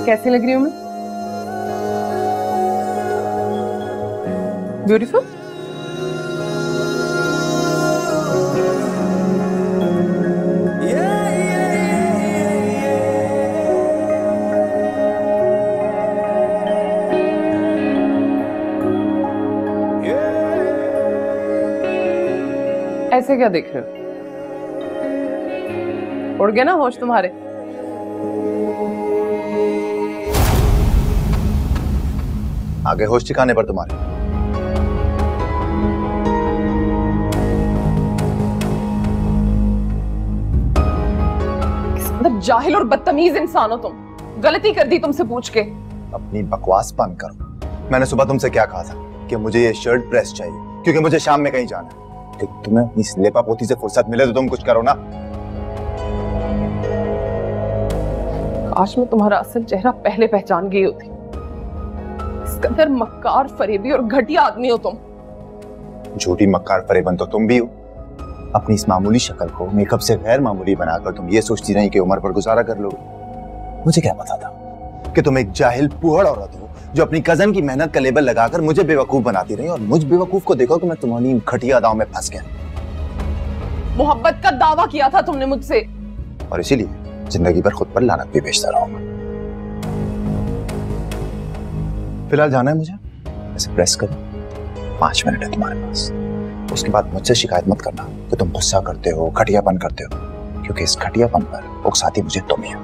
कैसी लग रही हूँ मैं? ब्यूटीफुल? ऐसे क्या देख रहे हो? उड़ गए ना होश तुम्हारे? आगे होश ठिकाने पर तुम्हारे। जाहिल और बदतमीज इंसान हो तुम। गलती कर दी तुमसे पूछ के। अपनी बकवास बंद करो। मैंने सुबह तुमसे क्या कहा था कि मुझे ये शर्ट प्रेस चाहिए क्योंकि मुझे शाम में कहीं जाना है। तो तुम्हें अपनी लेपा पोती से फुर्सत मिले तो तुम कुछ करो ना। काश मैं तुम्हारा असल चेहरा पहले पहचान गई होती। इस कदर मक्कार, फरेबी और घटिया आदमी हो तुम। झूठी मक्कार फरेबन तो तुम भी हो। अपनी इस मामूली शक्ल को मेकअप से गैर मामूली बनाकर तुम ये सोचती रही कि उम्र पर गुजारा कर लोगे। मुझे क्या पता था कि तुम एक जाहिल पुहड़ औरत हो जो अपनी कजन की मेहनत का लेबल लगाकर मुझे बेवकूफ बनाती रही, और मुझ बेवकूफ को देखो कि मैं तुम्हारी घटिया अदाओं में फंस गया। मोहब्बत का दावा किया था तुमने मुझसे, और इसीलिए जिंदगी भर खुद पर लानत भी भेजता रहूंगा। फिलहाल जाना है मुझे। ऐसे प्रेस करो, 5 मिनट है तुम्हारे पास। उसके बाद मुझसे शिकायत मत करना कि तुम गुस्सा करते हो, घटियापन करते हो, क्योंकि इस घटियापन पर उकसाती मुझे तुम ही हो।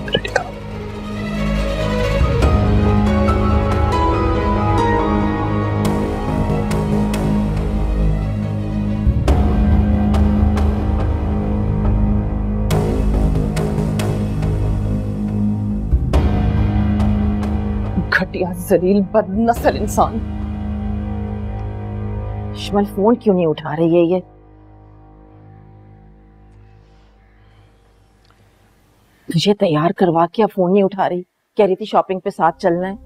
रेडी करो। घटिया, जलील, बदनस्ल इंसान। इश्माइल फोन क्यों नहीं उठा रही है ये? तुझे तैयार करवा के अब फोन नहीं उठा रही। कह रही थी शॉपिंग पे साथ चलना है।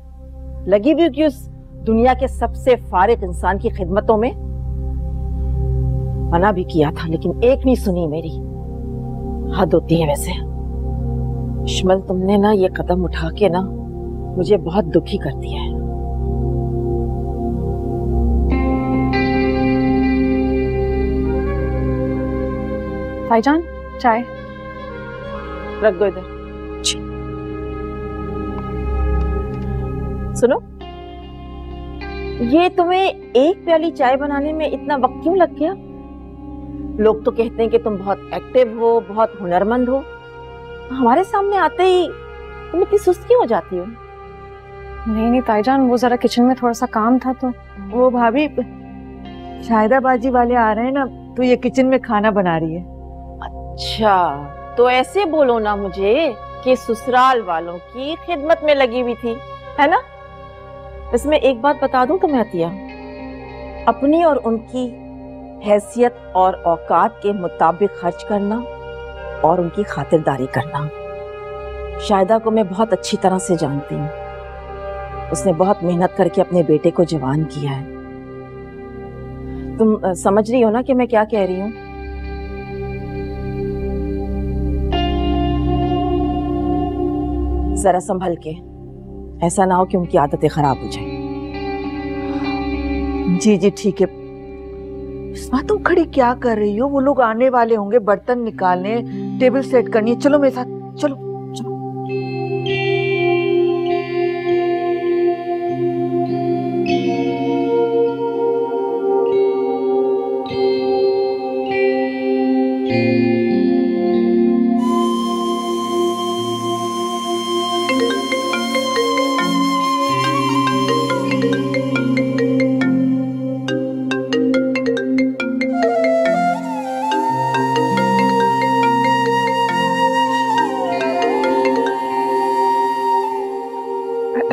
लगी भी कि उस दुनिया के सबसे फारिग इंसान की खिदमतों में। मना भी किया था लेकिन एक नहीं सुनी मेरी। हद होती है वैसे। इश्माइल तुमने ना ये कदम उठा के ना मुझे बहुत दुखी कर दिया है। भाईजान चाय रख दो इधर। सुनो, ये तुम्हें एक प्याली चाय बनाने में इतना वक्त क्यों लग गया? लोग तो कहते हैं कि तुम बहुत एक्टिव हो, बहुत हुनरमंद हो। हमारे सामने आते ही तुम इतनी सुस्त क्यों हो जाती हो? नहीं ताईजान, वो जरा किचन में थोड़ा सा काम था तो। वो भाभी शाहिदा बाजी वाले आ रहे हैं ना, तो ये किचन में खाना बना रही है। अच्छा, तो ऐसे बोलो ना मुझे कि ससुराल वालों की खिदमत में लगी हुई थी, है ना? इसमें एक बात बता दूं तुम्हें अतिया, अपनी और उनकी हैसियत और औकात के मुताबिक खर्च करना और उनकी खातिरदारी करना। शाहिदा को मैं बहुत अच्छी तरह से जानती हूँ। उसने बहुत मेहनत करके अपने बेटे को जवान किया है। तुम समझ रही हो ना कि मैं क्या कह रही हूँ? जरा संभल के, ऐसा ना हो कि उनकी आदतें खराब हो जाए। जी जी ठीक है। इस्मा तुम खड़ी क्या कर रही हो? वो लोग आने वाले होंगे, बर्तन निकालने, टेबल सेट करनी है। चलो मेरे साथ, चलो चलो।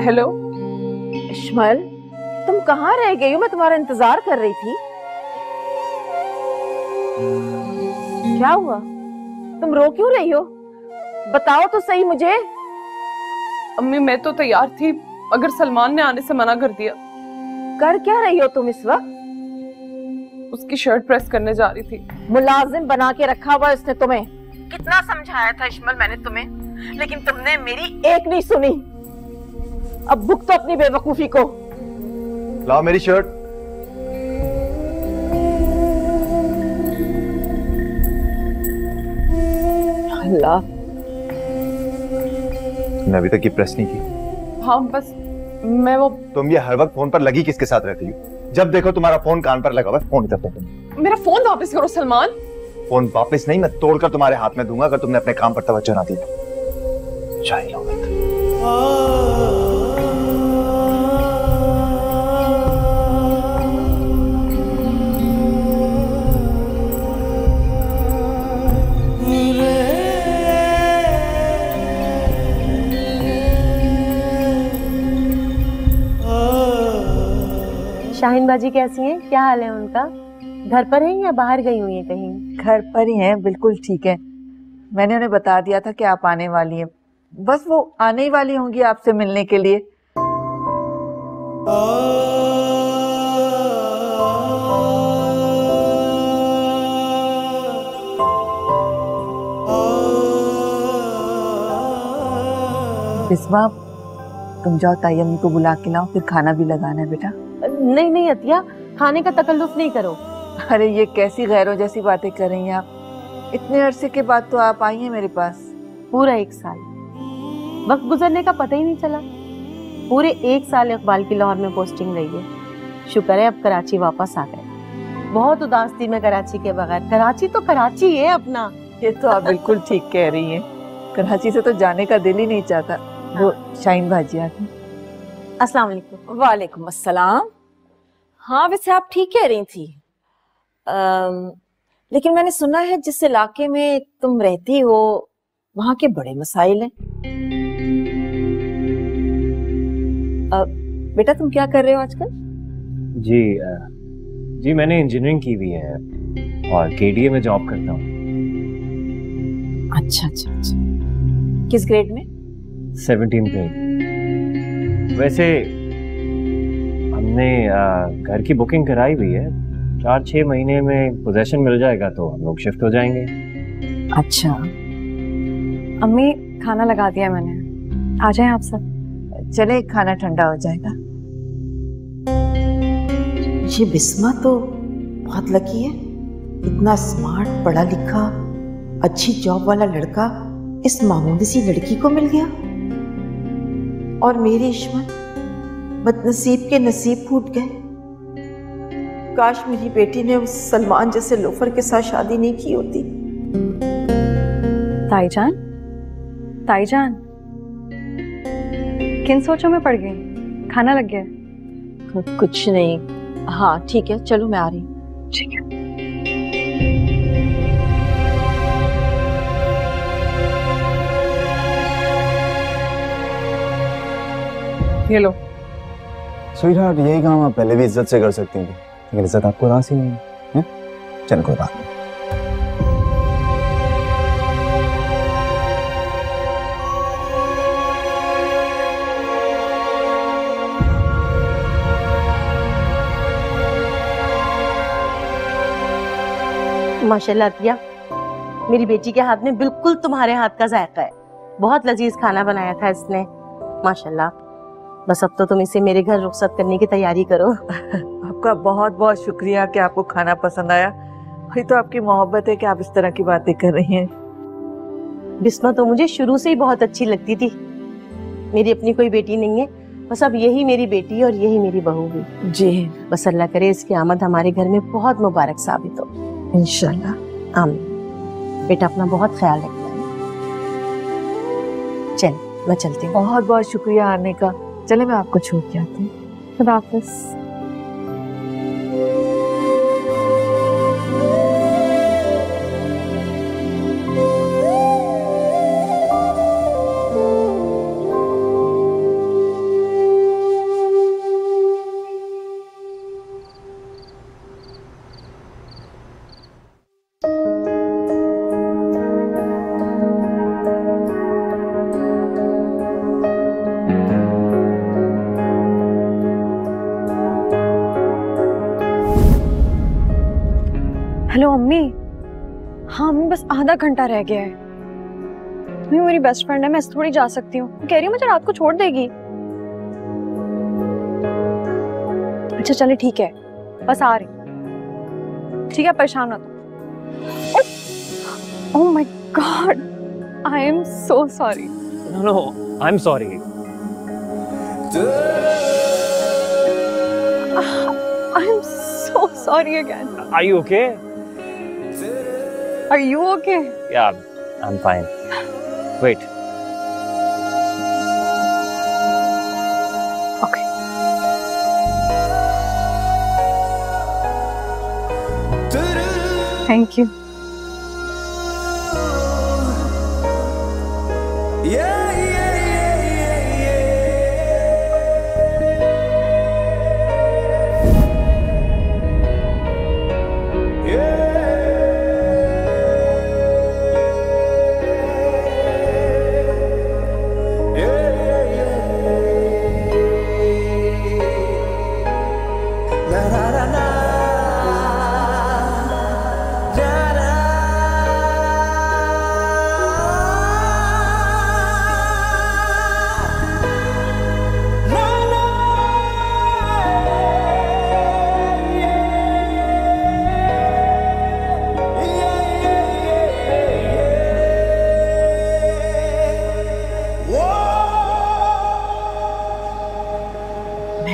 हेलो इस्माइल, तुम कहाँ रह गई हो? मैं तुम्हारा इंतजार कर रही थी। क्या हुआ? तुम रो क्यों रही हो? बताओ तो सही मुझे। अम्मी मैं तो तैयार थी मगर सलमान ने आने से मना कर दिया। कर क्या रही हो तुम इस वक्त? उसकी शर्ट प्रेस करने जा रही थी। मुलाजिम बना के रखा हुआ इसने तुम्हें। कितना समझाया था इश्मल मैंने तुम्हें, लेकिन तुमने मेरी एक नहीं सुनी। अब भुगतो अपनी बेवकूफी को। लाओ मेरी शर्ट। अल्लाह, तुमने अभी तक ये प्रेस नहीं की? हाँ बस मैं वो। तुम ये हर वक्त फोन पर लगी किसके साथ रहती हो? जब देखो तुम्हारा फोन कान पर लगा हुआ है। फोन इधर दो तुम। मेरा फोन वापस करो सलमान। फोन वापस नहीं, मैं तोड़कर तुम्हारे हाथ में दूंगा अगर तुमने अपने काम पर तवज्जो ना दी। जाहिल औरत। शाहीन बाजी कैसी हैं? क्या हाल है उनका? घर पर हैं या बाहर गई हुई हैं कहीं? घर पर ही हैं, बिल्कुल ठीक है। मैंने उन्हें बता दिया था कि आप आने वाली हैं। बस वो आने ही वाली होंगी आपसे मिलने के लिए। बिस्मा, तुम जाओ ताई अम्मी को बुला के लाओ, फिर खाना भी लगाना है बेटा। नहीं नहीं अतिया, खाने का तकल्लुफ नहीं करो। अरे ये कैसी गैरों जैसी बातें कर रही हैं आप? इतने अरसे के बाद तो आप आई हैं मेरे पास। पूरा 1 साल वक्त गुजरने का पता ही नहीं चला। पूरे 1 साल इकबाल की लाहौर में पोस्टिंग रही है। शुक्र है अब कराची वापस आ गए। बहुत उदास थी मैं कराची के बगैर। कराची तो कराची है अपना। ये तो आप बिल्कुल ठीक कह रही हैं। कराची से तो जाने का दिल ही नहीं चाहता। वो शाहीन भाजी आ गई। अस्सलाम वालेकुम। वालेकुम अस्सलाम। हाँ वैसे आप ठीक कह रही थी। लेकिन मैंने सुना है जिस इलाके में तुम रहती हो वहां के बड़े मसाइल हैं। बेटा तुम क्या कर रहे हो आजकल? जी मैंने इंजीनियरिंग की हुई है और केडीए में जॉब करता हूँ। अच्छा अच्छा अच्छा। किस ग्रेड में? 17th grade. वैसे हमने घर की बुकिंग कराई हुई है। 4-6 महीने में पोजेशन मिल जाएगा तो हम लोग शिफ्ट हो जाएंगे। अच्छा। अम्मी खाना लगा दिया मैंने, आ जाएं आप सब। चले, खाना ठंडा हो जाएगा। ये बिस्मा तो बहुत लकी है। इतना स्मार्ट, पढ़ा लिखा, अच्छी जॉब वाला लड़का इस मामूली सी लड़की को मिल गया। और मेरे इश्मत बदनसीब के नसीब फूट गए। काश मेरी बेटी ने उस सलमान जैसे लोफर के साथ शादी नहीं की होती। ताईजान किन सोचों में पड़ गई? खाना लग गया? कुछ नहीं। हाँ ठीक है, चलो मैं आ रही हूँ। ठीक है। ये लो। स्वीटहार्ट, यही काम आप पहले भी इज्जत से कर सकती थी, लेकिन इज्जत आपको रास ही नहीं है। चलो कोई बात नहीं। माशाल्लाह अतिया, मेरी बेटी के हाथ में बिल्कुल तुम्हारे हाथ का जायका है। बहुत लजीज खाना बनाया था इसने, माशाल्लाह। बस अब तो तुम इसे मेरे घर रुखसत करने की तैयारी करो। आपका बहुत बहुत शुक्रिया कि आपको खाना पसंद आया। ये तो आपकी मोहब्बत है कि आप इस तरह की बातें कर रही हैं। बिस्मा तो मुझे शुरू से ही बहुत अच्छी लगती थी। मेरी अपनी कोई बेटी नहीं है, बस अब यही मेरी बेटी और यही मेरी बहू हुई। जी बस अल्लाह करे इसकी आमद हमारे घर में बहुत मुबारक साबित हो। इंशाल्लाह। आमीन। बेटा अपना बहुत ख्याल रखना। चल मैं चलती हूँ। बहुत बहुत शुक्रिया आने का। चले, मैं आपको छोड़ के आती हूँ। खुदा हाफिज। हेलो अम्मी। हाँ अम्मी, बस आधा घंटा रह गया है। अम्मी मेरी बेस्ट फ्रेंड है, मैं ऐसे थोड़ी जा सकती हूँ। कह रही हूँ मुझे रात को छोड़ देगी। अच्छा चले ठीक है, बस आ रही। ठीक है, परेशान मत हो। Oh my God, I am so sorry. No I am sorry. I am so sorry again. Are you okay? Are you okay? Yeah I am fine. Wait. Okay. Thank you.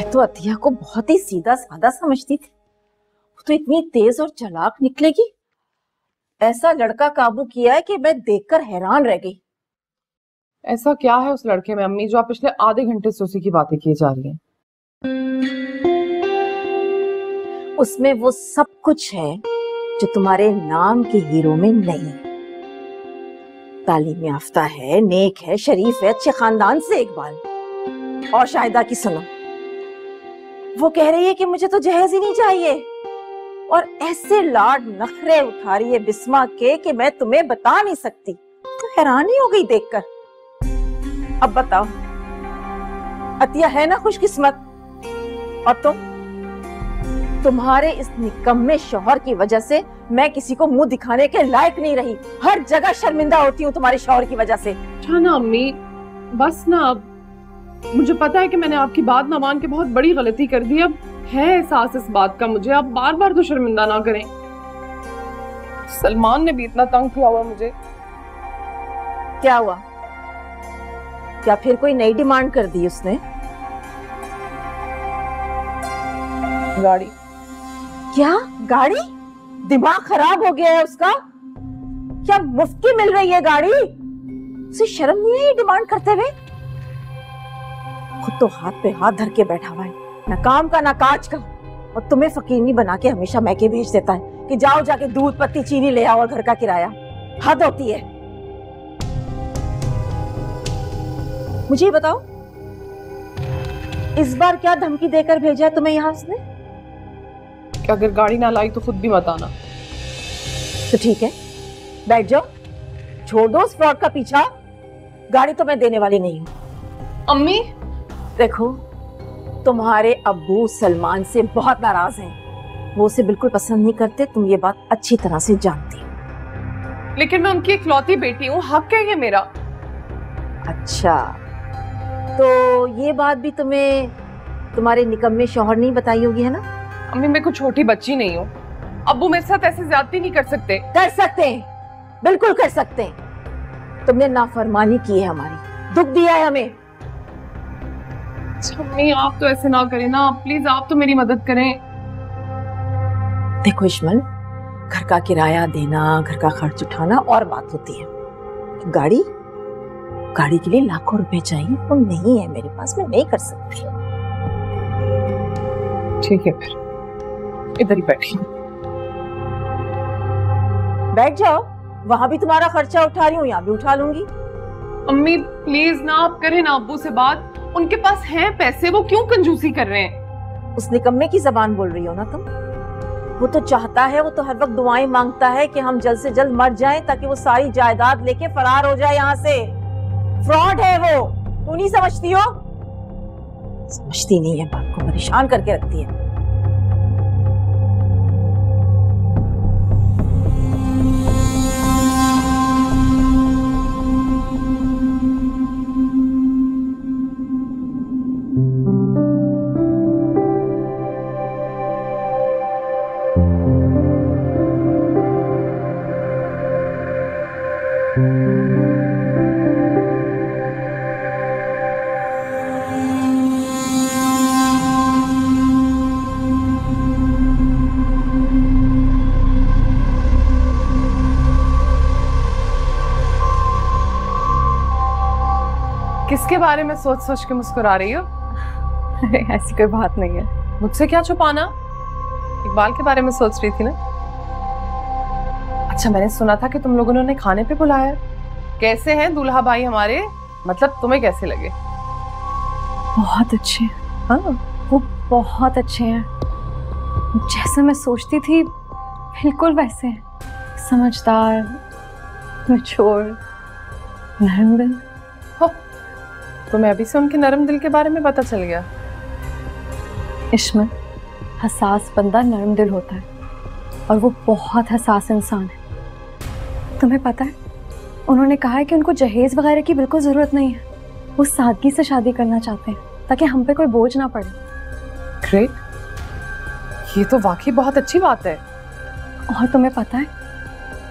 तो अतिया को बहुत ही सीधा साधा समझती थी, वो तो इतनी तेज और चालाक निकलेगी। ऐसा लड़का काबू किया है कि मैं देखकर हैरान रह गई। ऐसा क्या है उस लड़के में अम्मी जो आप पिछले आधे घंटे से उसी की बातें किए जा रही हैं? उसमें वो सब कुछ है जो तुम्हारे नाम के हीरो में नहीं। तालीम याफ्ता है, नेक है, शरीफ है, अच्छे खानदान से इकबाल। और शाहिदा की सुनो, वो कह रही है कि मुझे तो जहेज ही नहीं चाहिए, और ऐसे लाड नखरे उठा रही है बिस्मा के कि मैं तुम्हें बता नहीं सकती। तो हैरान ही हो गई देखकर। अब बताओ, अतिया है ना खुशकिस्मत, और तुम्हारे इस निकम्मे शौहर की वजह से मैं किसी को मुंह दिखाने के लायक नहीं रही। हर जगह शर्मिंदा होती हूँ तुम्हारे शौहर की वजह से। अच्छा ना अम्मी, बस ना, अब मुझे पता है कि मैंने आपकी बात ना मान के बहुत बड़ी गलती कर दी। अब है एहसास इस बात का मुझे, आप बार बार तो शर्मिंदा ना करें। सलमान ने भी इतना तंग किया हुआ मुझे। क्या हुआ? क्या फिर कोई नई डिमांड कर दी उसने? गाड़ी। क्या गाड़ी? दिमाग खराब हो गया है उसका? क्या मुफ्त की मिल रही है गाड़ी? उसे शर्म नहीं है ये डिमांड करते हुए? खुद तो हाथ पे हाथ धर के बैठा हुआ है, ना काम का ना काज का, और तुम्हें फकीरनी बना के हमेशा मैके भेज देता है कि जाओ जाके दूध पत्ती चीनी ले आओ और घर का किराया। हद होती है। मुझे बताओ, इस बार क्या धमकी देकर भेजा है तुम्हें यहाँ उसने? कि अगर गाड़ी ना लाई तो खुद भी मत आना। तो ठीक है, बैठ जाओ, छोड़ दो उस फ्रॉड का पीछा। गाड़ी तो मैं देने वाली नहीं हूँ। अम्मी देखो, तुम्हारे अब्बू सलमान से बहुत नाराज हैं। वो उसे बिल्कुल पसंद नहीं करते, तुम ये बात अच्छी तरह से जानती हो। लेकिन मैं उनकी इकलौती बेटी हूँ, हक है ये मेरा। अच्छा, तो ये बात भी तुम्हें तुम्हारे निकम्मे शौहर नहीं बताई होगी, है ना? अम्मी मैं कोई छोटी बच्ची नहीं हूँ, अब्बू मेरे साथ ऐसे ज्यादती नहीं कर सकते। कर सकते हैं, बिल्कुल कर सकते हैं। तुमने नाफरमानी की है, हमारी दुख दिया है हमें। अम्मी आप तो ऐसे ना करें ना, प्लीज आप तो मेरी मदद करें। देखो इश्मल, घर का किराया देना, घर का खर्च उठाना और बात होती है, गाड़ी के लिए लाखों रुपए चाहिए, वो नहीं है मेरे पास, मैं नहीं कर सकती। ठीक है, फिर इधर ही बैठी। बैठ जाओ, वहां भी तुम्हारा खर्चा उठा रही हूँ, यहाँ भी उठा लूंगी। अम्मी प्लीज ना, आप करें ना अब्बू से बात, उनके पास हैं पैसे, वो क्यों कंजूसी कर रहे हैं? उस निकम्मे की जबान बोल रही हो ना तुम? वो तो चाहता है, वो तो हर वक्त दुआएं मांगता है कि हम जल्द से जल्द मर जाएं ताकि वो सारी जायदाद लेके फरार हो जाए यहाँ से। फ्रॉड है वो, तू नहीं समझती हो? समझती नहीं है, बात को परेशान करके रखती है। किसके बारे में सोच सोच के मुस्कुरा रही हो? अरे ऐसी कोई बात नहीं है। मुझसे क्या छुपाना? इकबाल के बारे में सोच रही थी ना। अच्छा, मैंने सुना था कि तुम लोगों ने उन्हें खाने पे बुलाया। कैसे हैं दूल्हा भाई हमारे? मतलब तुम्हें कैसे लगे? बहुत अच्छे। हाँ, वो बहुत अच्छे हैं, जैसे मैं सोचती थी बिल्कुल वैसे हैं। समझदार, मैच्योर, नरम दिल। तुम्हें अभी से उनके नरम दिल के बारे में पता चल गया? इश्मत, हसास बंदा नरम दिल होता है और वो बहुत हसास इंसान है। तुम्हें पता है, उन्होंने कहा है कि उनको जहेज वगैरह की बिल्कुल जरूरत नहीं है। वो सादगी से शादी करना चाहते हैं ताकि हम पे कोई बोझ ना पड़े। ग्रेट, ये तो वाकई बहुत अच्छी बात है। और तुम्हें पता है,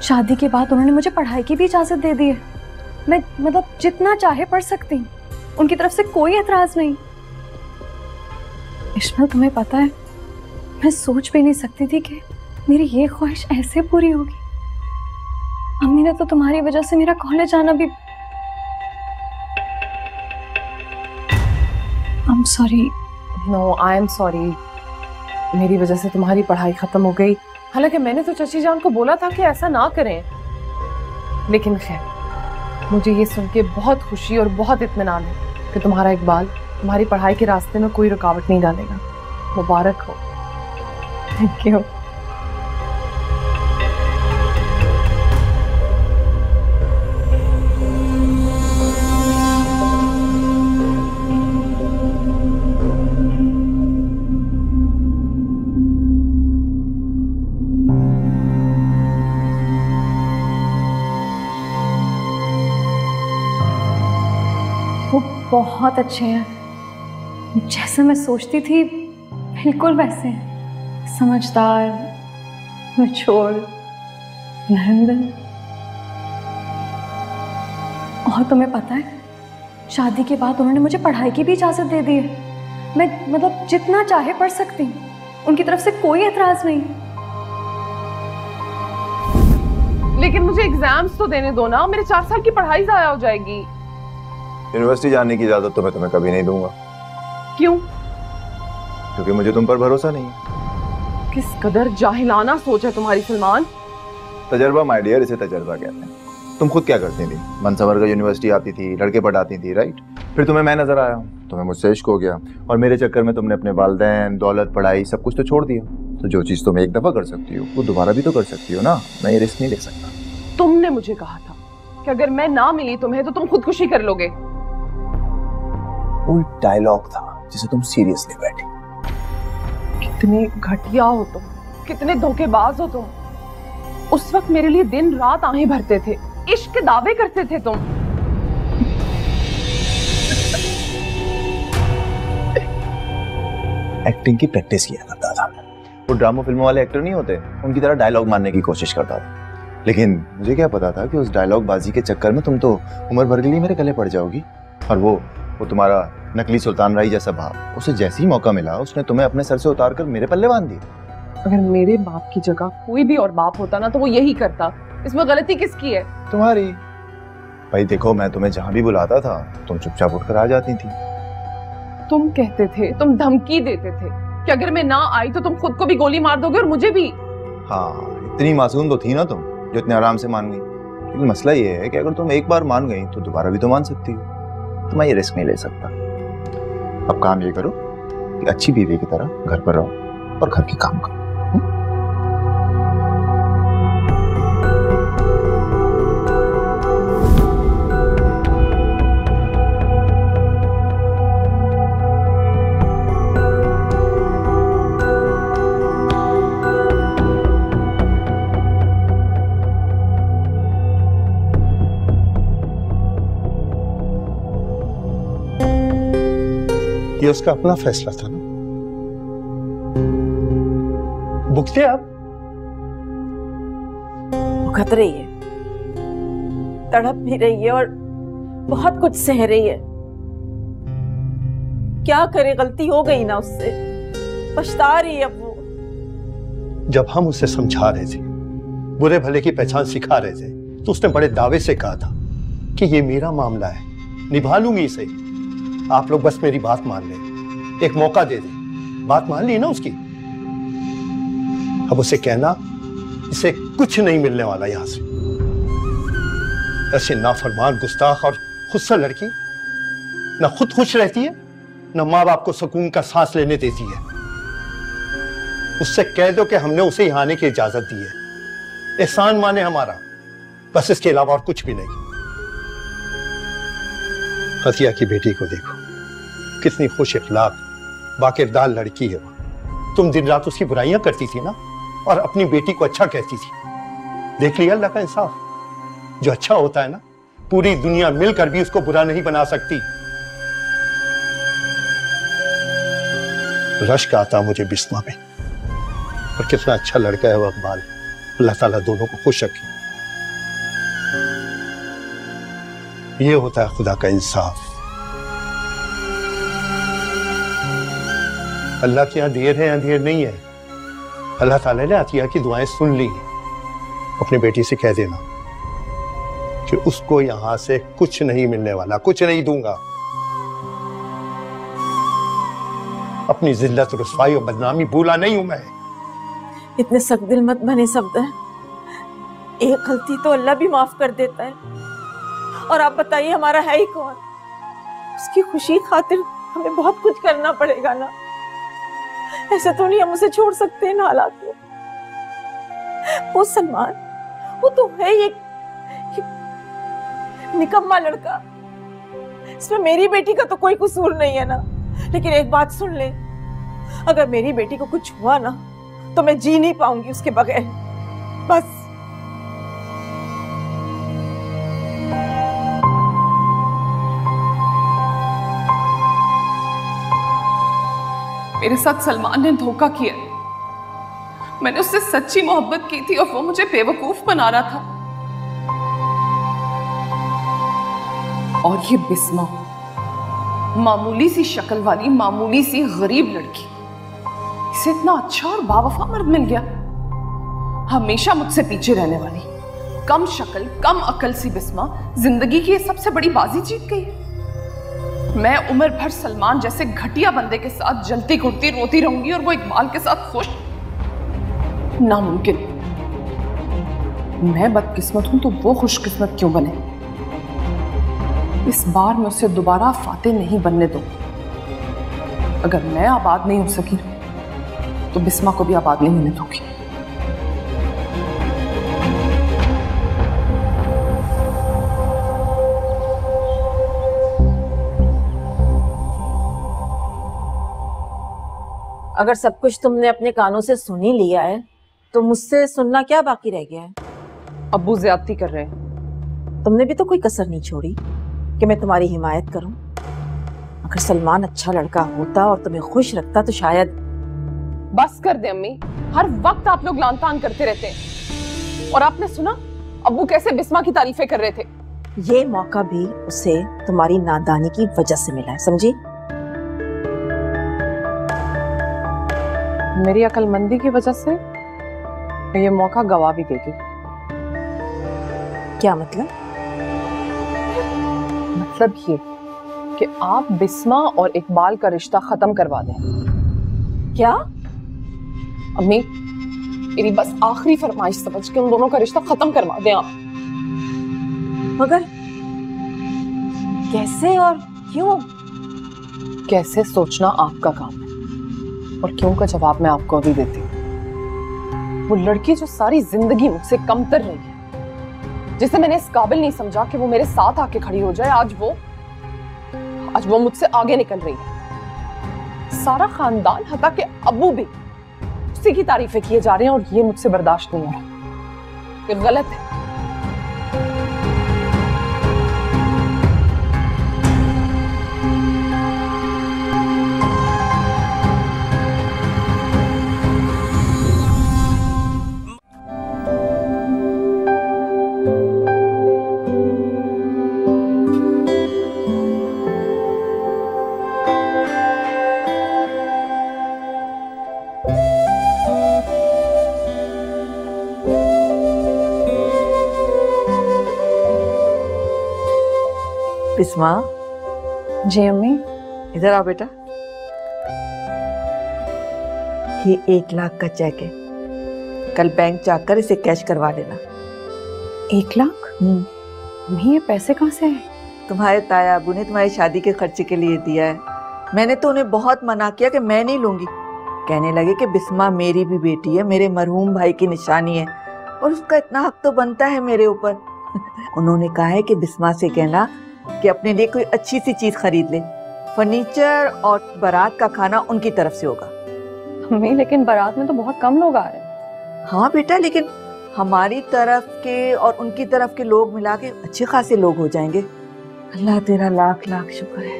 शादी के बाद उन्होंने मुझे पढ़ाई की भी इजाजत दे दी है। मैं मतलब जितना चाहे पढ़ सकती हूँ, उनकी तरफ से कोई एतराज नहीं। इश्मत, तुम्हें पता है, मैं सोच भी नहीं सकती थी कि मेरी ये ख्वाहिश ऐसे पूरी होगी। अम्मी ने तो तुम्हारी वजह से मेरा कॉलेज आना भी। I am sorry. No, I am sorry. मेरी वजह से तुम्हारी पढ़ाई खत्म हो गई। हालांकि मैंने तो चची जान को बोला था कि ऐसा ना करें, लेकिन खैर, मुझे ये सुन के बहुत खुशी और बहुत इत्मीनान है कि तुम्हारा इकबाल तुम्हारी पढ़ाई के रास्ते में कोई रुकावट नहीं डालेगा। मुबारक हो। Thank you. बहुत अच्छे हैं, जैसे मैं सोचती थी बिल्कुल वैसे हैं। समझदार, मैच्योर, नरम दिल। और तुम्हें पता है, शादी के बाद उन्होंने मुझे पढ़ाई की भी इजाजत दे दी है। मैं मतलब जितना चाहे पढ़ सकती हूँ, उनकी तरफ से कोई एतराज नहीं। लेकिन मुझे एग्जाम्स तो देने दो ना, मेरे 4 साल की पढ़ाई जाया हो जाएगी। यूनिवर्सिटी जाने की इजाजत तो मैं तुम्हें कभी नहीं दूंगा। क्यों? क्योंकि मुझे तुम पर भरोसा नहीं है। किस कदर जाहिलाना सोच है तुम्हारी सलमान। तजर्बा माय डियर, इसे तजर्बा कहते हैं। तुम खुद क्या करती थी? मन संवर कर यूनिवर्सिटी आती थी, लड़के पढ़ाती थी, राइट? फिर तुम्हें मैं नजर आया, तुम्हें मुझसे इश्क हो गया और मेरे चक्कर में तुमने अपने वालिदैन, दौलत, पढ़ाई सब कुछ तो छोड़ दिया। तो जो चीज तुम एक दफा कर सकती हो वो दोबारा भी तो कर सकती हो ना। मैं ये रिस्क नहीं ले सकता। तुमने मुझे कहा था कि अगर मैं ना मिली तुम्हें तो तुम खुदकुशी कर लोगे। वो डायलॉग था जिसे तुम सीरियसली बैठी। कितने घटिया हो तुम, कितने धोखेबाज हो तुम। उस वक्त मेरे लिए दिन रात आहें भरते थे, इश्क के दावे करते थे तुम। एक्टिंग की प्रैक्टिस किया करता था। वो ड्रामा फिल्मों वाले एक्टर नहीं होते, उनकी तरह डायलॉग मारने की कोशिश करता था। लेकिन मुझे क्या पता था कि उस डायलॉग बाजी के चक्कर में तुम तो उम्र भर के लिए मेरे गले पड़ जाओगी। और वो तुम्हारा नकली सुल्तान राही जैसा भाव, उसे जैसे ही मौका मिला उसने तुम्हें अपने सर से उतार कर मेरे पल्ले बांध दिया। अगर मेरे बाप की जगह कोई भी और बाप होता ना तो वो यही करता। इसमें गलती किसकी है? तुम्हारी। भाई देखो, मैं तुम्हें जहां भी बुलाता था तुम चुपचाप उठकर आ जाती थी। तुम कहते थे, तुम धमकी देते थे कि अगर मैं ना आई तो तुम खुद को भी गोली मार दोगे और मुझे भी। हाँ, इतनी मासूम तो थी ना तुम जो इतने आराम से मान गई। लेकिन मसला ये है कि अगर तुम एक बार मान गई तो दोबारा भी तो मान सकती हो। तो मैं ये रिस्क नहीं ले सकता। अब काम ये करो कि अच्छी बीवी की तरह घर पर रहो और घर के काम करो। ये उसका अपना फैसला था ना। भुगते आप। भुगत रही है, तड़प भी रही है और बहुत कुछ सह रही है। क्या करे, गलती हो गई ना उससे, पछता रही है अब वो। जब हम उसे समझा रहे थे, बुरे भले की पहचान सिखा रहे थे, तो उसने बड़े दावे से कहा था कि ये मेरा मामला है, निभा लूंगी इसे। आप लोग बस मेरी बात मान लें, एक मौका दे दें। बात मान ली ना उसकी, अब उसे कहना इसे कुछ नहीं मिलने वाला यहां से। ऐसे नाफरमान, गुस्ताख और खुदसा लड़की ना खुद खुश रहती है, ना माँ बाप को सुकून का सांस लेने देती है। उससे कह दो कि हमने उसे यहाँ आने की इजाजत दी है, एहसान माने हमारा, बस इसके अलावा और कुछ भी नहीं। हतिया की बेटी को देखो, कितनी खुश इखलाक बाकिरदार लड़की है वो। तुम दिन रात उसकी बुराइयां करती थी ना, और अपनी बेटी को अच्छा कहती थी। देख लिया अल्लाह का इंसाफ, जो अच्छा होता है ना, पूरी दुनिया मिलकर भी उसको बुरा नहीं बना सकती। रश्क आता मुझे बिस्मा में, और कितना अच्छा लड़का है वो इकबाल। अल्लाह ताला दोनों को खुश रखे। ये होता है खुदा का इंसाफ। अल्लाह के यहां देर है, अंधेर नहीं है। अल्लाह ताला ने अतिया की दुआएं सुन ली। अपनी बेटी से कह देना कि उसको यहां से कुछ नहीं मिलने वाला, कुछ नहीं दूंगा। अपनी जिल्लत, रुसवाई और बदनामी भूला नहीं हूं मैं। इतने सख्त दिल मत बने सफदर, एक गलती तो अल्लाह भी माफ कर देता है। और आप बताइए हमारा है ही कौन? उसकी खुशी खातिर हमें बहुत कुछ करना पड़ेगा ना। ऐसा तो नहीं हम उसे छोड़ सकते इन हालात में। वो सलमान, वो तो है एक निकम्मा लड़का, इसमें मेरी बेटी का तो कोई कसूर नहीं है ना। लेकिन एक बात सुन ले, अगर मेरी बेटी को कुछ हुआ ना तो मैं जी नहीं पाऊंगी उसके बगैर। बस मेरे साथ सलमान ने धोखा किया। मैंने उससे सच्ची मोहब्बत की थी और वो मुझे बेवकूफ बना रहा था। और ये बिस्मा, मामूली सी शक्ल वाली, मामूली सी गरीब लड़की, इसे इतना अच्छा और बावफा मर्द मिल गया। हमेशा मुझसे पीछे रहने वाली, कम शक्ल, कम अकल सी बिस्मा जिंदगी की सबसे बड़ी बाजी जीत गई। मैं उम्र भर सलमान जैसे घटिया बंदे के साथ जलती घुटती रोती रहूंगी और वो इकबाल के साथ खुश? नामुमकिन। मैं बदकिस्मत हूं तो वो खुशकिस्मत क्यों बने? इस बार मैं उसे दोबारा फातेह नहीं बनने दूं। अगर मैं आबाद नहीं हो सकी तो बिस्मा को भी आबाद नहीं होने दूंगी। अगर सब कुछ तुमने अपने कानों से सुन ही लिया है तो मुझसे सुनना क्या बाकी रह गया है? अब्बू ज्यादती कर रहे हैं। तुमने भी तो कोई कसर नहीं छोड़ी कि मैं तुम्हारी हिमायत करूं। अगर सलमान अच्छा लड़का होता और तुम्हें खुश रखता तो शायद। बस कर दे अम्मी, हर वक्त आप लोग लानतान करते रहते हैं। और आपने सुना अब्बू कैसे बिस्मा की तारीफें कर रहे थे? ये मौका भी उसे तुम्हारी नादानी की वजह से मिला है, समझी? मेरी अकलमंदी की वजह से ये मौका गवा भी देगी। क्या मतलब? मतलब ये कि आप बिस्मा और इकबाल का रिश्ता खत्म करवा दें। क्या? अम्मी, मेरी बस आखिरी फरमाइश समझ के उन दोनों का रिश्ता खत्म करवा दें आप। मगर कैसे और क्यों? कैसे सोचना आपका काम है, और क्यों का जवाब मैं आपको अभी देती हूँ। वो लड़की जो सारी जिंदगी मुझसे कमतर रही है, जिसे मैंने इस काबिल नहीं समझा कि वो मेरे साथ आके खड़ी हो जाए, आज वो मुझसे आगे निकल रही है। सारा खानदान, हत्ता के अब्बू भी उसी की तारीफें किए जा रहे हैं, और ये मुझसे बर्दाश्त नहीं हो रहा। ये गलत है। बिस्मा, जी अम्मी। इधर आओ बेटा। ये 1 लाख का चेक है, कल बैंक जाकर इसे कैश करवा लेना। 1 लाख? अम्मी ये पैसे कहाँ से हैं? तुम्हारे ताया अबू ने तुम्हारी शादी के खर्चे के लिए दिया है। मैंने तो उन्हें बहुत मना किया कि मैं नहीं लूंगी। कहने लगे कि बिस्मा मेरी भी बेटी है, मेरे मरहूम भाई की निशानी है और उसका इतना हक तो बनता है मेरे ऊपर। उन्होंने कहा है कि बिस्मा से कहना कि अपने लिए कोई अच्छी सी चीज खरीद ले। फर्नीचर और बारात का खाना उनकी तरफ से होगा। अम्मी लेकिन बारात में तो बहुत कम लोग आ रहे हैं। हाँ बेटा, लेकिन हमारी तरफ के और उनकी तरफ के लोग मिला के अच्छे खासे लोग हो जाएंगे। अल्लाह तेरा लाख लाख शुक्र है,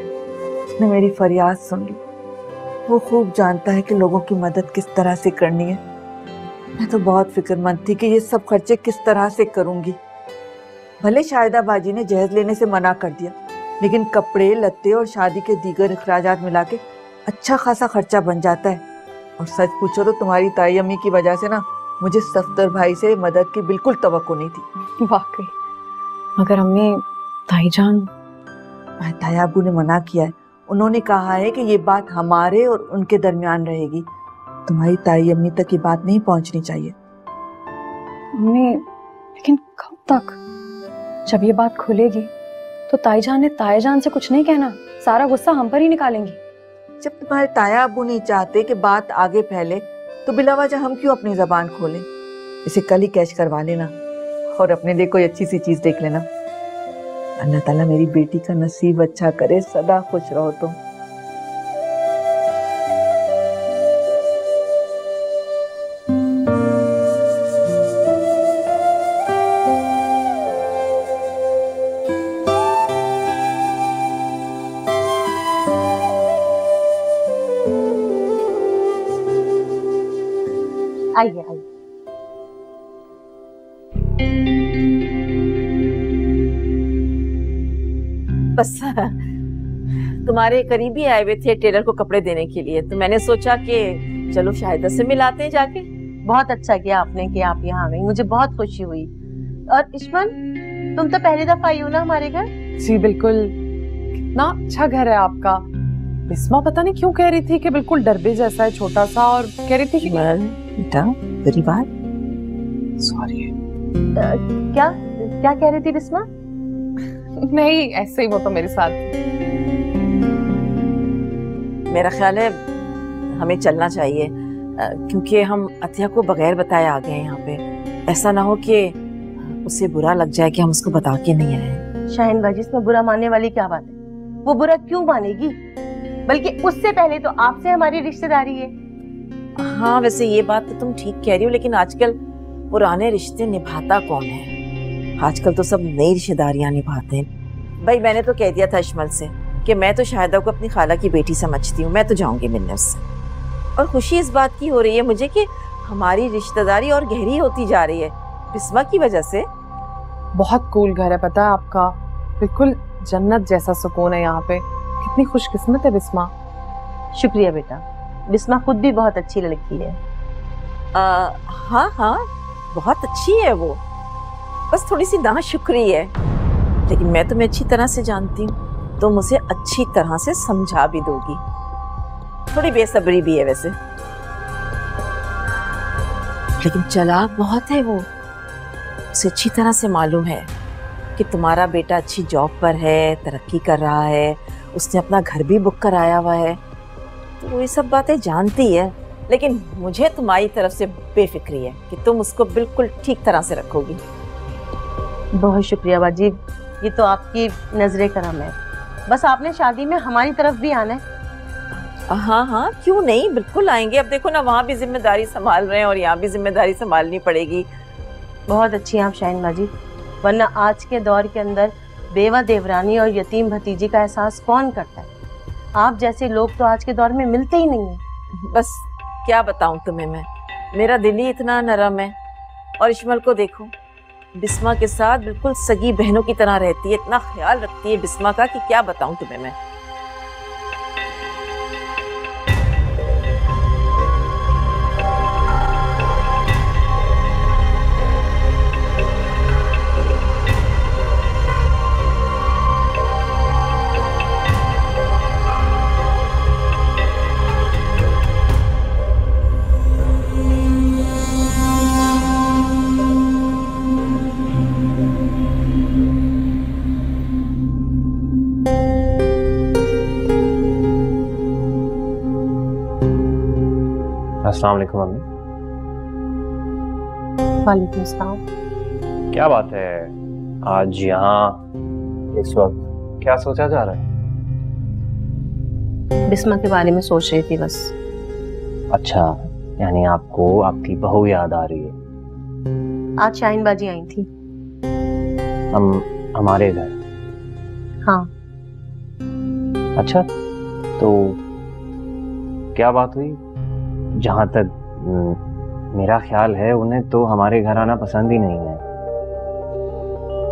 उसने मेरी फरियाद सुन ली। वो खूब जानता है कि लोगों की मदद किस तरह से करनी है। मैं तो बहुत फिक्रमंद थी कि ये सब खर्चे किस तरह से करूंगी। भले शाहिदा बाजी ने जहेज लेने से मना कर दिया, लेकिन कपड़े लत्ते और शादी के दीगर अखराजात मिला के अच्छा खासा खर्चा बन जाता है। और सच पूछो तो तुम्हारी ताई अम्मी की वजह से ना मुझे सफ्दर भाई से मदद की बिल्कुल तवक्को नहीं थी। वाकई। मगर अम्मी ताईजान, ताया अबू ने मना किया है। उन्होंने कहा है कि ये बात हमारे और उनके दरमियान रहेगी। तुम्हारी ताई अम्मी तक ये बात नहीं पहुंचनी चाहिए। अम्मी लेकिन कब तक? जब ये बात खुलेगी तो ताईजान ने ताईजान से कुछ नहीं कहना, सारा गुस्सा हम पर ही निकालेंगी। जब तुम्हारे ताया अबू नहीं चाहते कि बात आगे फैले तो बिला वजह हम क्यों अपनी जबान खोलें। इसे कल ही कैश करवा लेना और अपने लिए कोई अच्छी सी चीज देख लेना। अल्लाह ताला मेरी बेटी का नसीब अच्छा करे, सदा खुश रहो तुम। आइए आइए। बस तुम्हारे करीबी आए हुए थे टेलर को कपड़े देने के लिए, तो मैंने सोचा कि चलो शाहिदा से मिलाते हैं जाके। बहुत अच्छा किया आपने कि आप यहाँ आ गई, मुझे बहुत खुशी हुई। और इश्मन, तुम तो पहली दफा आई हो ना हमारे घर? जी बिल्कुल। कितना अच्छा घर है आपका। बिस्मा पता नहीं क्यों कह रही थी कि बिल्कुल डरबे जैसा है, छोटा सा, और कह रही थी कि बेटा तेरी बात। सॉरी। क्या क्या कह रही थी बिस्मा? नहीं, ऐसे ही वो तो मेरे साथ। मेरा ख्याल है हमें चलना चाहिए, क्योंकि हम अतिया को बगैर बताए आ गए हैं यहाँ पे। ऐसा ना हो कि उसे बुरा लग जाए कि हम उसको बता के नहीं आए। शाहीन बाजी, इसमें बुरा मानने वाली क्या बात है? वो बुरा क्यों मानेगी? बल्कि उससे पहले तो आपसे हमारी रिश्तेदारी है। हाँ वैसे ये बात तो तुम ठीक कह रही हो, लेकिन आजकल पुराने रिश्ते निभाता कौन है? आजकल तो सब नई रिश्तेदारियां निभाते हैं। भाई मैंने तो कह दिया था इश्मल से कि मैं तो शाहिदा को अपनी खाला की बेटी समझती हूँ, मैं तो जाऊंगी मिलने उससे। और खुशी इस बात की हो रही है मुझे कि हमारी रिश्तेदारी और गहरी होती जा रही है बिस्मा की वजह से। बहुत कूल घर है पता है आपका, बिल्कुल जन्नत जैसा सुकून है यहाँ पे। कितनी खुशकिस्मत है बिस्मा। शुक्रिया बेटा, बिस्मा खुद भी बहुत अच्छी लड़की है। हाँ हाँ बहुत अच्छी है वो, बस थोड़ी सी नाशुक्री है। लेकिन मैं तुम्हें अच्छी तरह से जानती हूँ, तुम उसे अच्छी तरह से समझा भी दोगी। थोड़ी बेसब्री भी है वैसे, लेकिन चालाक बहुत है वो। उसे अच्छी तरह से मालूम है कि तुम्हारा बेटा अच्छी जॉब पर है, तरक्की कर रहा है, उसने अपना घर भी बुक कराया हुआ है, तो वो ये सब बातें जानती है। लेकिन मुझे तुम्हारी तरफ से बेफिक्री है कि तुम उसको बिल्कुल ठीक तरह से रखोगी। बहुत शुक्रिया बाजी, ये तो आपकी नजरे करम है। बस आपने शादी में हमारी तरफ भी आना है। हाँ हाँ क्यों नहीं, बिल्कुल आएंगे। अब देखो ना, वहाँ भी जिम्मेदारी संभाल रहे हैं और यहाँ भी जिम्मेदारी संभालनी पड़ेगी। बहुत अच्छी हैं आप शाहीन बाजी, वरना आज के दौर के अंदर बेवा देवरानी और यतीम भतीजी का एहसास कौन करता है? आप जैसे लोग तो आज के दौर में मिलते ही नहीं हैं। बस क्या बताऊं तुम्हें मैं, मेरा दिल ही इतना नरम है। और इश्मल को देखो, बिस्मा के साथ बिल्कुल सगी बहनों की तरह रहती है, इतना ख्याल रखती है बिस्मा का कि क्या बताऊं तुम्हें मैं। अस्सलाम वालेकुम मम्मी। वालेकुम अस्सलाम। क्या बात है आज यहाँ इस वक्त, क्या सोचा जा रहा है? बिस्मा के बारे में सोच रही थी बस। अच्छा, यानी आपको आपकी बहू याद आ रही है? आज शाहीन बाजी आई थी। हमारे घर? हाँ। अच्छा, तो क्या बात हुई? जहां तक मेरा ख्याल है उन्हें तो हमारे घर आना पसंद ही नहीं है।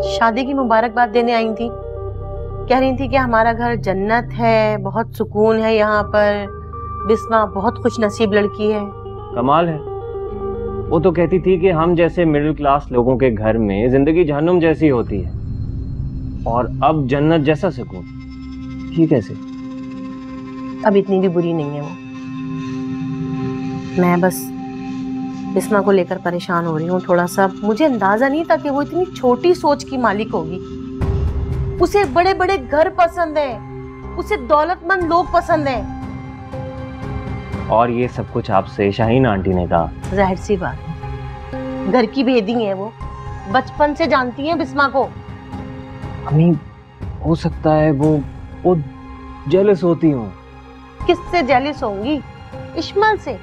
शादी की मुबारकबाद देने आई थी। कह रही थी कि हमारा घर जन्नत है, बहुत सुकून है यहाँ पर, बिस्मा बहुत खुशनसीब लड़की है। कमाल है। वो तो कहती थी कि हम जैसे मिडिल क्लास लोगों के घर में जिंदगी जहन्नुम जैसी होती है, और अब जन्नत जैसा सुकून। ठीक कैसे? अब इतनी भी बुरी नहीं है वो। मैं बस बिस्मा को लेकर परेशान हो रही हूँ थोड़ा सा। मुझे अंदाजा नहीं था कि वो इतनी छोटी सोच की मालिक होगी। उसे बड़े बड़े घर पसंद है, उसे दौलतमंद लोग पसंद है। और ये सब कुछ आपसे शाहीन आंटी ने कहा? जाहिर सी बात है, घर की भेदी है वो, बचपन से जानती है बिस्मा को। अम्मी, हो सकता है वो जेलस होती हूँ। किससे जेलस होंगी? इस्माइल से।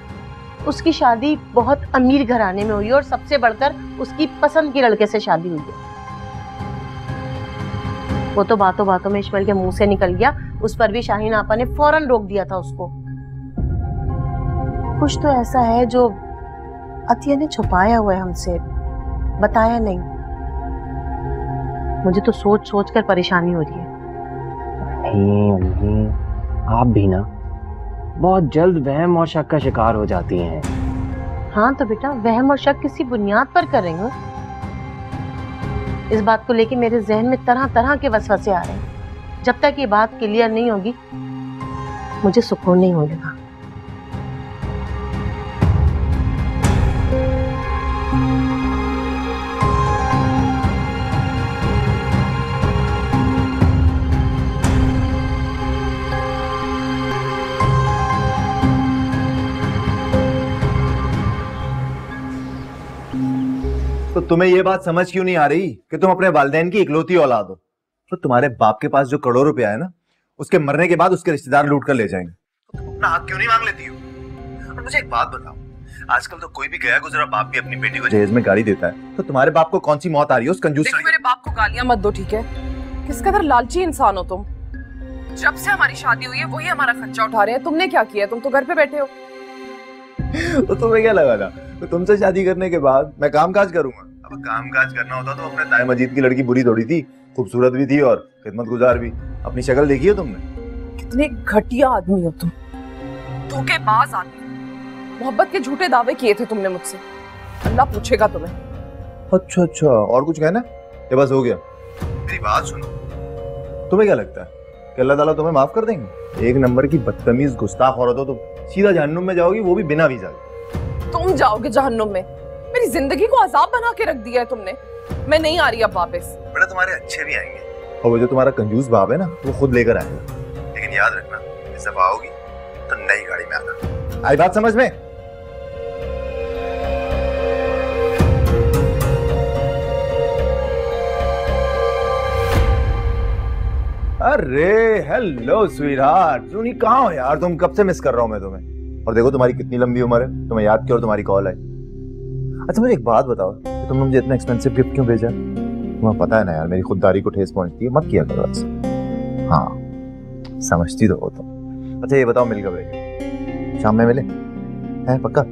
उसकी शादी बहुत अमीर घराने में हुई है और सबसे बढ़कर उसकी पसंद के लड़के से शादी हुई है। वो तो बातों बातों में इस्माइल के मुंह से निकल गया, उस पर भी शाहीन आपा ने फौरन रोक दिया था उसको। कुछ तो ऐसा है जो अतिया ने छुपाया हुआ है हमसे, बताया नहीं। मुझे तो सोच सोच कर परेशानी हो रही है। नहीं, आप भी ना बहुत जल्द वहम और शक का शिकार हो जाती हैं। हाँ तो बेटा, वहम और शक किसी बुनियाद पर कर रही हूँ। इस बात को लेके मेरे जहन में तरह तरह के वसवसे आ रहे हैं। जब तक ये बात क्लियर नहीं होगी मुझे सुकून नहीं होगा। तो तुम्हें ये बात समझ क्यों नहीं आ रही कि तुम अपने वालिदैन की इकलौती औलाद हो? तो तुम्हारे बाप के पास जो करोड़ों रुपया है ना, उसके मरने के बाद उसके रिश्तेदार लूट कर ले जाएंगे। तो तुम अपना हक क्यों नहीं मांग लेती हो? और मुझे एक बात बताओ, आजकल तो कोई भी गया गुजरा बाप भी अपनी बेटी को जहेज में गाड़ी देता है, तो तुम्हारे बाप को कौन सी मौत आ रही है उस कंजूस? देखो, मेरे बाप को गालियां मत दो, ठीक है? किस कदर लालची इंसान हो तुम। जब से हमारी शादी हुई है वही हमारा खर्चा उठा रहे हैं। तुमने क्या किया? तुम तो घर पे बैठे हो। तो तुम्हें क्या लगा था तो तुमसे शादी करने के बाद मैं कामकाज करूंगा? अब कामकाज करना होता तो अपने ताए मजीद की लड़की बुरी थोड़ी थी, खूबसूरत भी थी और खिदमतगुजार भी। अपनी शक्ल देखी है तुमने? कितने घटिया आदमी हो तुम, धोखेबाज आदमी। मोहब्बत के झूठे दावे किए थे तुमने मुझसे, अल्लाह पूछेगा तुम्हें। अच्छा अच्छा, और कुछ कहना? ये बस हो गया? मेरी बात सुनो, तुम्हें क्या लगता है कि अल्लाह ताला तुम्हें माफ कर देंगे? एक नंबर की बदतमीज गुस्ताख औरत हो तुम, सीधा जहन्नुम में जाओगी, वो भी बिना वीजा के। तुम जाओगे जहन्नुम में? मेरी जिंदगी को अजाब बना के रख दिया है तुमने। मैं नहीं आ रही अब वापस। बेटा तुम्हारे अच्छे भी आएंगे, और वो जो तुम्हारा कंजूस बाप है ना, वो खुद लेकर आएगा। लेकिन याद रखना, इस दफा आओगी तो नई गाड़ी में आना। आई बात समझ में? अरे हेलो स्वीटहार्ट, सुनी कहाँ हो यार तुम? कब से मिस कर रहा हूँ मैं तुम्हें। और देखो तुम्हारी कितनी लंबी उम्र है, तुम्हें याद किया और तुम्हारी कॉल आई। अच्छा मुझे एक बात बताओ, तुमने मुझे इतना एक्सपेंसिव गिफ्ट क्यों भेजा? तुम्हें पता है ना यार, मेरी खुददारी को ठेस पहुंचती है, मत किया करो ऐसा। हाँ समझती तो हो तुम। अच्छा ये बताओ, मिल कब रही? शाम में मिले हैं? पक्का?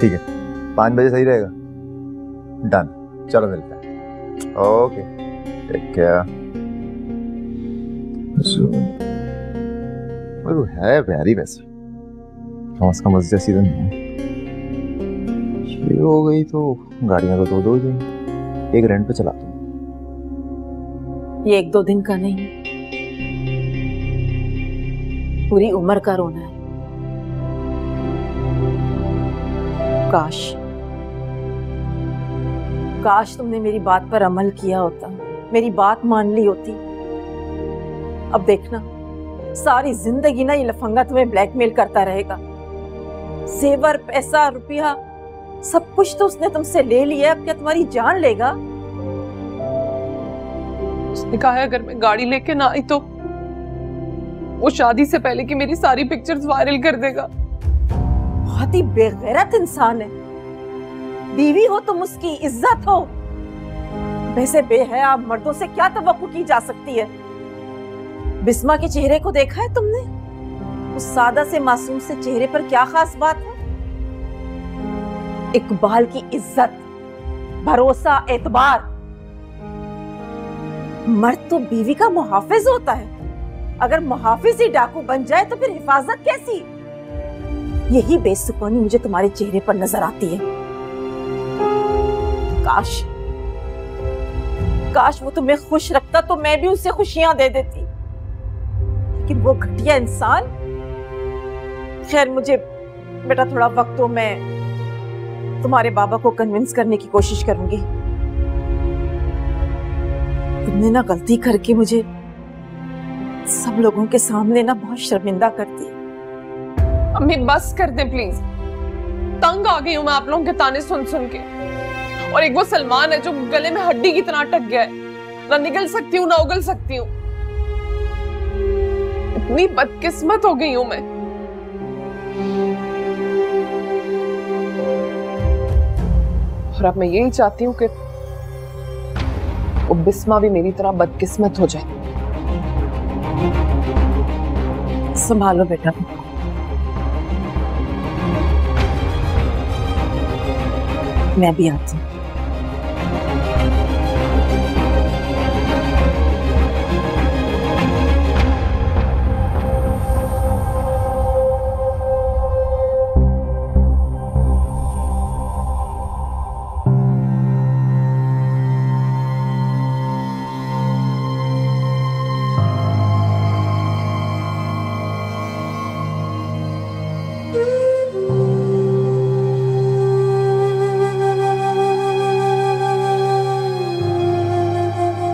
ठीक है, 5 बजे सही रहेगा? डन, चलो मिलते हैं। Okay, take care. वो है प्यारी वैसे, उसका मजे जैसी तो नहीं है। ये हो गई तो गाड़ियां तो दो ही जाएंगी, एक रेंट पे चला दूं। ये 1-2 दिन का नहीं, पूरी उम्र का रोना है। काश तुमने मेरी बात पर अमल किया होता, मेरी बात मान ली होती। अब देखना, सारी जिंदगी ना ये लफंगा तुम्हें ब्लैकमेल करता रहेगा। जेवर, पैसा, रुपया, सब कुछ तो उसने तुमसे ले लिया, अब क्या तुम्हारी जान लेगा? उसने कहा है अगर मैं गाड़ी लेके ना आई तो वो शादी से पहले की मेरी सारी पिक्चर्स वायरल कर देगा। बहुत ही बेगैरत इंसान है। बीवी हो तुम, उसकी इज्जत हो। वैसे बेहया मर्दों से क्या तवक्कुह की जा सकती है? बिस्मा के चेहरे को देखा है तुमने? उस सादा से मासूम से चेहरे पर क्या खास बात है? इकबाल की इज्जत, भरोसा, एतबार। मर्द तो बीवी का मुहाफिज होता है। अगर मुहाफिज ही डाकू बन जाए तो फिर हिफाजत कैसी? यही बेसुकूनी मुझे तुम्हारे चेहरे पर नजर आती है। काश काश वो तुम्हें खुश रखता तो मैं भी उसे खुशियां दे देती, लेकिन वो घटिया इंसान। खैर, मुझे बेटा थोड़ा वक्त दो, मैं तुम्हारे बाबा को कन्विंस करने की कोशिश करूंगी। तुमने ना गलती करके मुझे सब लोगों के सामने ना बहुत शर्मिंदा कर दी। अम्मी बस कर दे प्लीज, तंग आ गई हूँ मैं आप लोगों के ताने सुन सुन के। और एक वो सलमान है जो गले में हड्डी की तरह अटक गया है, ना निकल सकती हूँ ना उगल सकती हूँ। इतनी बदकिस्मत हो गई हूँ मैं। और अब मैं यही चाहती हूँ कि वो बिस्मा भी मेरी तरह बदकिस्मत हो जाए। संभालो बेटा। मैं भी आती हूँ।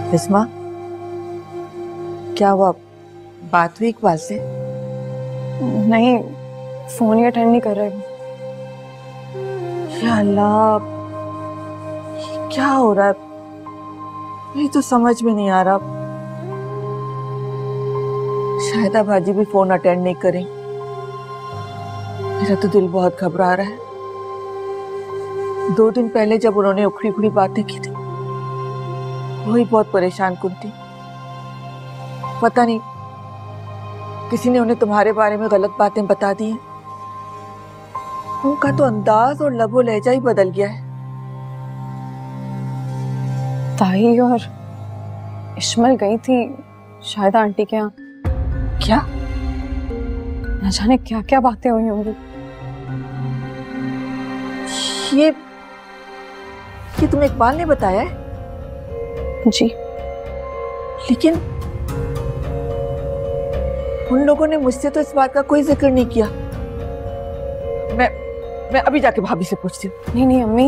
बिस्मा, क्या हुआ? बात हुई इकबाल से? नहीं, फोन ही अटेंड नहीं कर रहे। या अल्लाह, ये क्या हो रहा है? ये तो समझ में नहीं आ रहा। शायदा भाजी भी फोन अटेंड नहीं करें। मेरा तो दिल बहुत घबरा रहा है। 2 दिन पहले जब उन्होंने उखड़ी उखड़ी बातें की थी, वही बहुत परेशान कुन थी। पता नहीं किसी ने उन्हें तुम्हारे बारे में गलत बातें बता दी हैं। उनका तो अंदाज और लबो लहजा ही बदल गया है। ताई और इश्मल गई थी शायद आंटी के यहाँ। क्या? न जाने क्या क्या बातें हुई होंगी। ये तुम्हें इकबाल ने बताया है? जी, लेकिन उन लोगों ने मुझसे तो इस बात का कोई जिक्र नहीं किया। मैं अभी जाके भाभी से पूछती हूँ। नहीं अम्मी,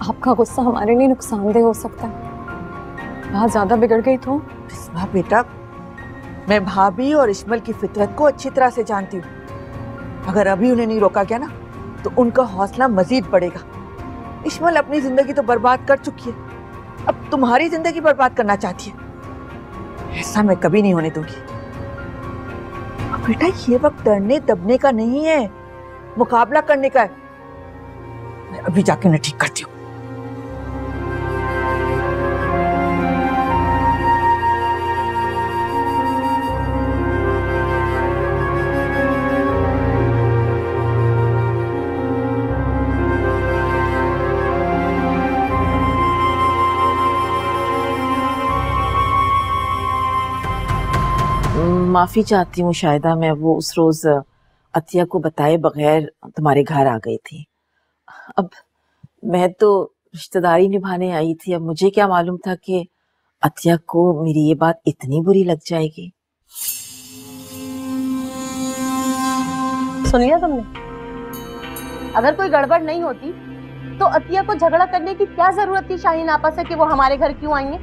आपका गुस्सा हमारे लिए नुकसानदेह हो सकता है। बात ज्यादा बिगड़ गई तो? बिस्मा बेटा, मैं भाभी और इश्मल की फितरत को अच्छी तरह से जानती हूँ। अगर अभी उन्हें नहीं रोका गया ना तो उनका हौसला मजीद बढ़ेगा। इश्मल अपनी जिंदगी तो बर्बाद कर चुकी है, अब तुम्हारी जिंदगी बर्बाद करना चाहती है। ऐसा मैं कभी नहीं होने दूंगी। बेटा, ये वक्त डरने दबने का नहीं है, मुकाबला करने का है। मैं अभी जाके उन्हें ठीक करती हूँ। माफी चाहती हूँ शायदा, मैं वो उस रोज अतिया को बताए बगैर तुम्हारे घर आ गई थी। अब मैं तो रिश्तेदारी निभाने आई थी, अब मुझे क्या मालूम था कि अतिया को मेरी ये बात इतनी बुरी लग जाएगी। सुन लिया तुमने? अगर कोई गड़बड़ नहीं होती तो अतिया को झगड़ा करने की क्या जरूरत थी शाहीन आपा से कि वो हमारे घर क्यों आई है?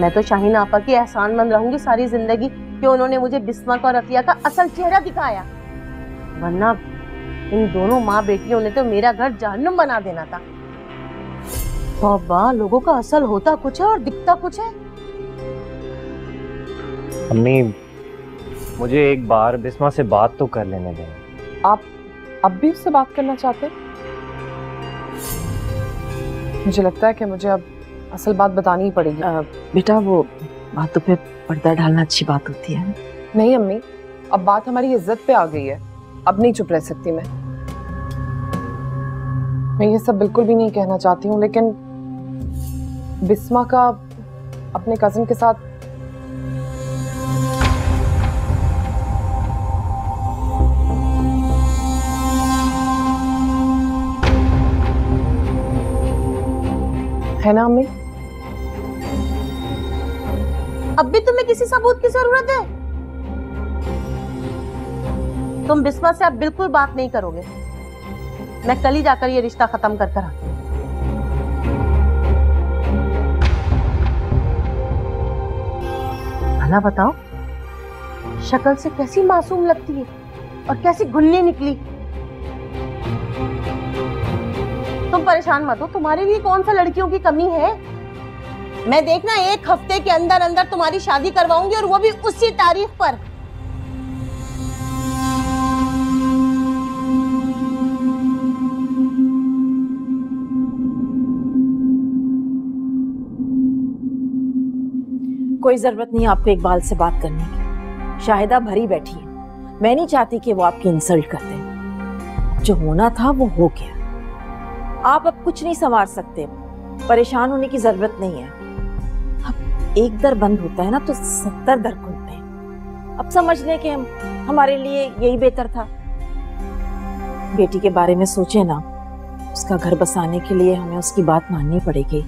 मैं तो शाहीन आपा की एहसानमंद रहूंगी सारी जिंदगी कि उन्होंने मुझे बिस्मा और अतिया का असल चेहरा दिखाया, वरना इन दोनों माँ बेटियों ने तो मेरा घर जहन्नुम बना देना था। बाबा, लोगों का असल होता कुछ है और दिखता कुछ है। अम्मी, मुझे एक बार बिस्मा से बात तो कर लेने दें। आप अब भी उससे बात करना चाहते हैं? मुझे लगता है कि मुझे अब असल बात बतानी ही पड़ेगी। बेटा, वो बातों पे पर्दा डालना अच्छी बात होती है। नहीं अम्मी, अब बात हमारी इज्जत पे आ गई है, अब नहीं चुप रह सकती मैं ये सब बिल्कुल भी नहीं कहना चाहती हूँ, लेकिन बिस्मा का अपने कजिन के साथ है ना अम्मी? अब भी तुम्हें किसी सबूत की जरूरत है? तुम बिस्मा से अब बिल्कुल बात नहीं करोगे। मैं कल ही जाकर ये रिश्ता खत्म कर कर आती हूँ। भला बताओ, शक्ल से कैसी मासूम लगती है और कैसी गुन्नी निकली। तुम परेशान मत हो, तुम्हारे लिए कौन सा लड़कियों की कमी है। मैं देखना 1 हफ्ते के अंदर अंदर तुम्हारी शादी करवाऊंगी, और वो भी उसी तारीख पर। कोई जरूरत नहीं आपको इकबाल से बात करने की। शाहिदा भरी बैठी है। मैं नहीं चाहती कि वो आपकी इंसल्ट करते। जो होना था वो हो गया। आप अब कुछ नहीं संवार सकते। परेशान होने की जरूरत नहीं है। अब एक दर बंद होता है ना तो 70 दर खुलते हैं। अब समझ लें कि हमारे लिए यही बेहतर था। बेटी के बारे में सोचे ना, उसका घर बसाने के लिए हमें उसकी बात माननी पड़ेगी।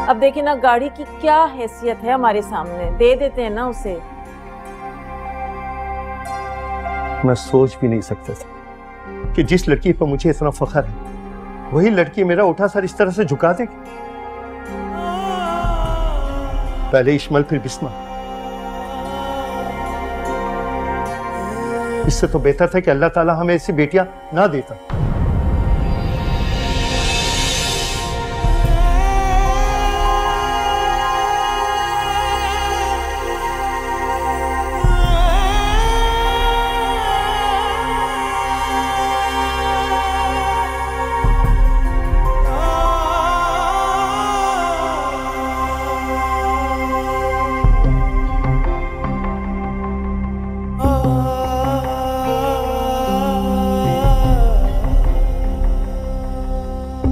अब देखिए ना, गाड़ी की क्या हैसियत है हमारे सामने, दे देते हैं ना उसे। मैं सोच भी नहीं सकता था कि जिस लड़की पर मुझे इतना फख्र है वही लड़की मेरा उठा सर इस तरह से झुका देगी। पहले इस्माइल, फिर बिस्मा। इससे तो बेहतर था कि अल्लाह ताला हमें ऐसी बेटियां ना देता।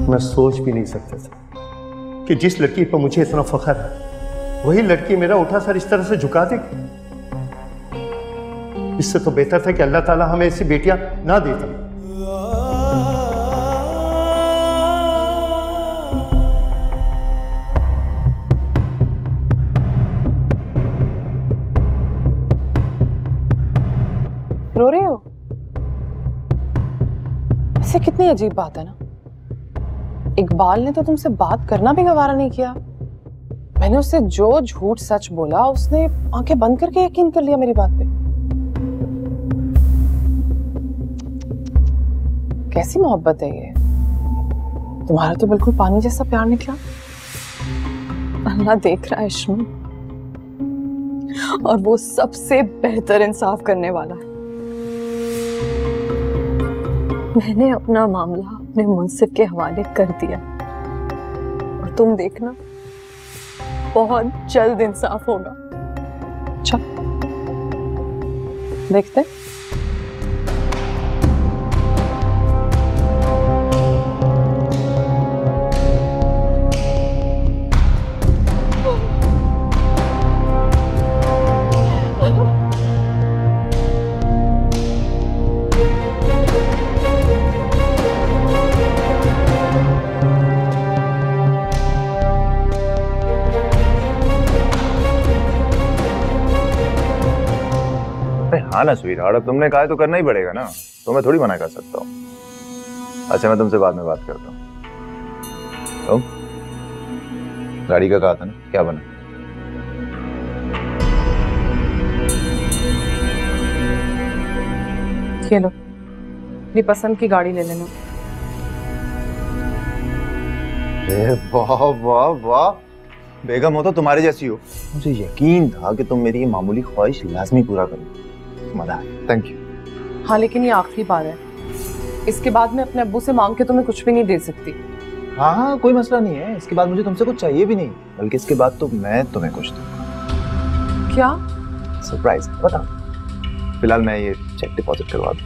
मैं सोच भी नहीं सकता था कि जिस लड़की पर मुझे इतना फख्र है वही लड़की मेरा उठा सर इस तरह से झुका देगी। इससे तो बेहतर था कि अल्लाह ताला हमें ऐसी बेटियां ना देता। रो रहे हो? ऐसे कितनी अजीब बात है ना। इकबाल ने तो तुमसे बात करना भी गवारा नहीं किया। मैंने उससे जो झूठ सच बोला उसने आंखें बंद करके यकीन कर लिया मेरी बात पे। कैसी मोहब्बत है ये? तुम्हारा तो बिल्कुल पानी जैसा प्यार निकला। अल्लाह देख रहा है इश्म, और वो सबसे बेहतर इंसाफ करने वाला है। मैंने अपना मामला अपने मुंसिफ के हवाले कर दिया, और तुम देखना बहुत जल्द इंसाफ होगा। अच्छा, देखते हैं। हाँ ना स्वीटहार्ट, अब तुमने कहा है तो करना ही पड़ेगा ना, तो मैं थोड़ी मना कर सकता हूँ। अच्छा, मैं तुमसे बाद में बात करता हूँ। तो गाड़ी का कहा था ना, क्या बना? ये लो, अपनी पसंद की गाड़ी ले लेना। अरे वाह वाह वाह, बेगम हो तो तुम्हारे जैसी हो। मुझे यकीन था कि तुम मेरी ये मामूली ख्वाहिश लाजमी पूरा करोगे। मजा आया, थैंक यू। हाँ लेकिन ये आखिरी बार है, इसके बाद मैं अपने अब्बू से मांग के तुम्हें कुछ भी नहीं दे सकती। हाँ हाँ कोई मसला नहीं है, इसके बाद मुझे तुमसे कुछ चाहिए भी नहीं, बल्कि इसके बाद तो मैं तुम्हें कुछ दूँ। क्या? सरप्राइज बताओ। फिलहाल मैं ये चेक डिपॉजिट करवा दूँ।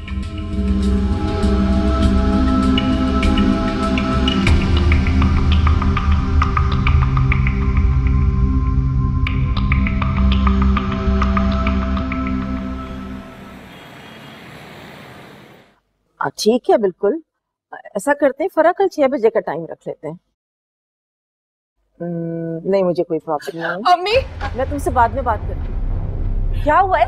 ठीक है, बिल्कुल ऐसा करते हैं। फरा कल 6 बजे का टाइम रख लेते हैं। नहीं मुझे कोई प्रॉब्लम नहीं है। अम्मी, मैं तुमसे बाद में बात करती हूँ। क्या हुआ है?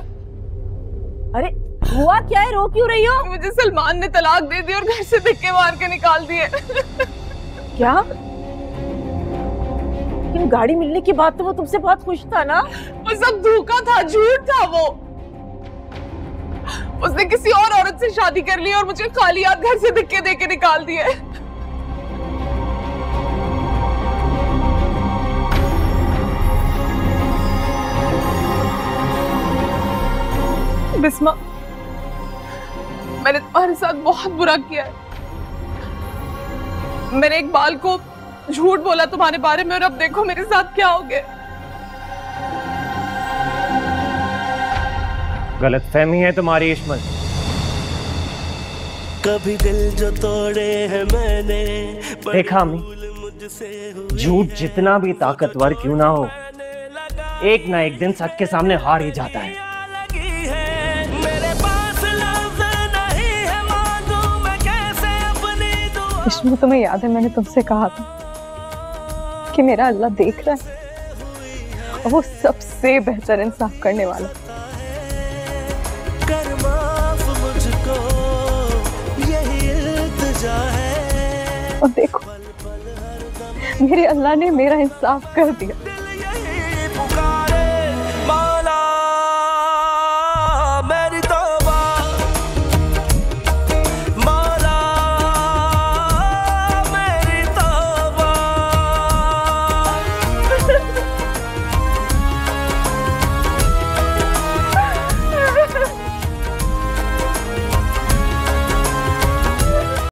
अरे हुआ क्या है, रो क्यों रही हो? मुझे सलमान ने तलाक दे दी और घर से धक्के मार के निकाल दिए। क्या? लेकिन गाड़ी मिलने के बाद तो वो तुमसे बहुत खुश था ना? वो सब धोखा था, झूठ था वो। उसने किसी और औरत से शादी कर ली और मुझे खाली हाथ घर से धक्के दे के निकाल दिए। बिस्मा, मैंने तुम्हारे साथ बहुत बुरा किया है। मैंने इकबाल को झूठ बोला तुम्हारे बारे में और अब देखो मेरे साथ क्या हो गया। गलतफहमी है तुम्हारी इस्मत। कभी दिल जो तोड़े हैं मैंने देखा अम्मी, झूठ जितना भी ताकतवर क्यों ना हो, एक ना एक दिन सच के सामने हार ही जाता है। इश्मा, तुम्हें याद है मैंने तुमसे कहा था कि मेरा अल्लाह देख रहा है और वो सबसे बेहतर इंसाफ करने वाला। कर माफ मुझको, यही इल्तिजा है। और देखो मेरे अल्लाह ने मेरा इंसाफ कर दिया।